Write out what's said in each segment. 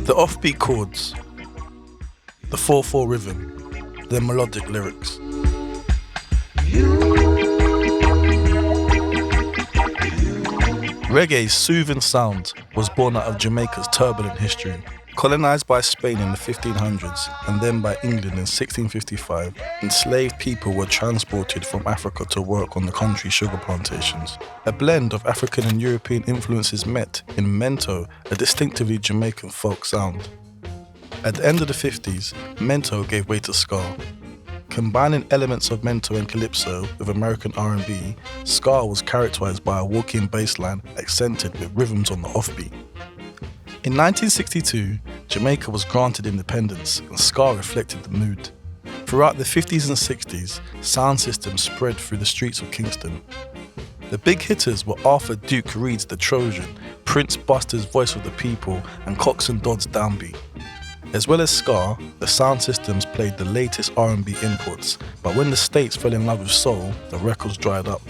The offbeat chords, the 4/4 rhythm, the melodic lyrics. Reggae's soothing sound was born out of Jamaica's turbulent history. Colonized by Spain in the 1500s and then by England in 1655, enslaved people were transported from Africa to work on the country's sugar plantations. A blend of African and European influences met in mento, a distinctively Jamaican folk sound. At the end of the 50s, mento gave way to ska. Combining elements of mento and calypso with American R&B, ska was characterized by a walking bass line accented with rhythms on the offbeat. In 1962, Jamaica was granted independence and ska reflected the mood. Throughout the 50s and 60s, sound systems spread through the streets of Kingston. The big hitters were Arthur Duke Reid's The Trojan, Prince Buster's Voice of the People, and Cox and Dodd's Downbeat. As well as ska, the sound systems played the latest R&B inputs, but when the States fell in love with soul, the records dried up.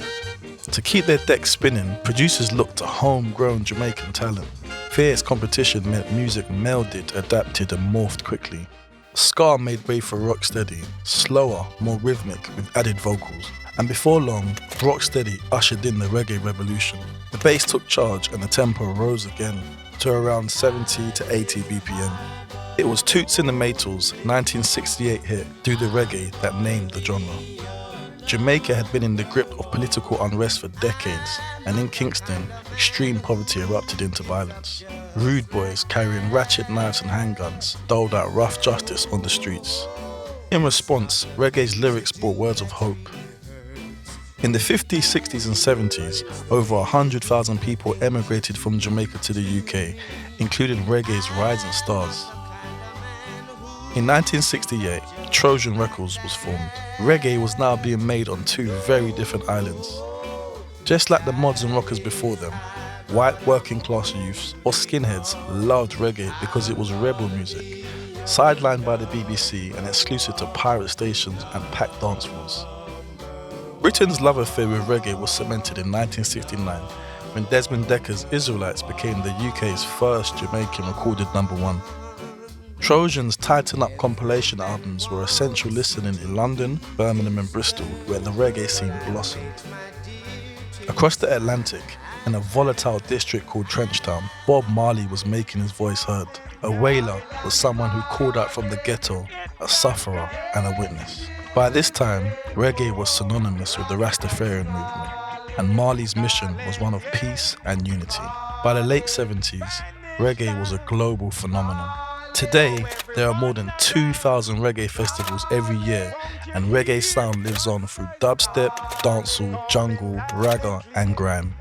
To keep their decks spinning, producers looked to homegrown Jamaican talent. Fierce competition meant music melded, adapted and morphed quickly. Ska made way for rocksteady, slower, more rhythmic with added vocals. And before long, rocksteady ushered in the reggae revolution. The bass took charge and the tempo rose again to around 70 to 80 BPM. It was Toots and the Maytals' 1968 hit, Do the Reggae, that named the genre. Jamaica had been in the grip of political unrest for decades, and in Kingston, extreme poverty erupted into violence. Rude boys carrying ratchet knives and handguns doled out rough justice on the streets. In response, reggae's lyrics brought words of hope. In the 50s, 60s and 70s, over 100,000 people emigrated from Jamaica to the UK, including reggae's rising stars. In 1968, Trojan Records was formed. Reggae was now being made on two very different islands. Just like the mods and rockers before them, white working class youths or skinheads loved reggae because it was rebel music, sidelined by the BBC and exclusive to pirate stations and packed dance floors. Britain's love affair with reggae was cemented in 1969 when Desmond Decker's Israelites became the UK's first Jamaican recorded #1. Trojan's Tighten Up compilation albums were essential listening in London, Birmingham and Bristol, where the reggae scene blossomed. Across the Atlantic, in a volatile district called Trenchtown, Bob Marley was making his voice heard. A wailer was someone who called out from the ghetto, a sufferer and a witness. By this time, reggae was synonymous with the Rastafarian movement, and Marley's mission was one of peace and unity. By the late 70s, reggae was a global phenomenon. Today, there are more than 2,000 reggae festivals every year, and reggae sound lives on through dubstep, dancehall, jungle, ragga and grime.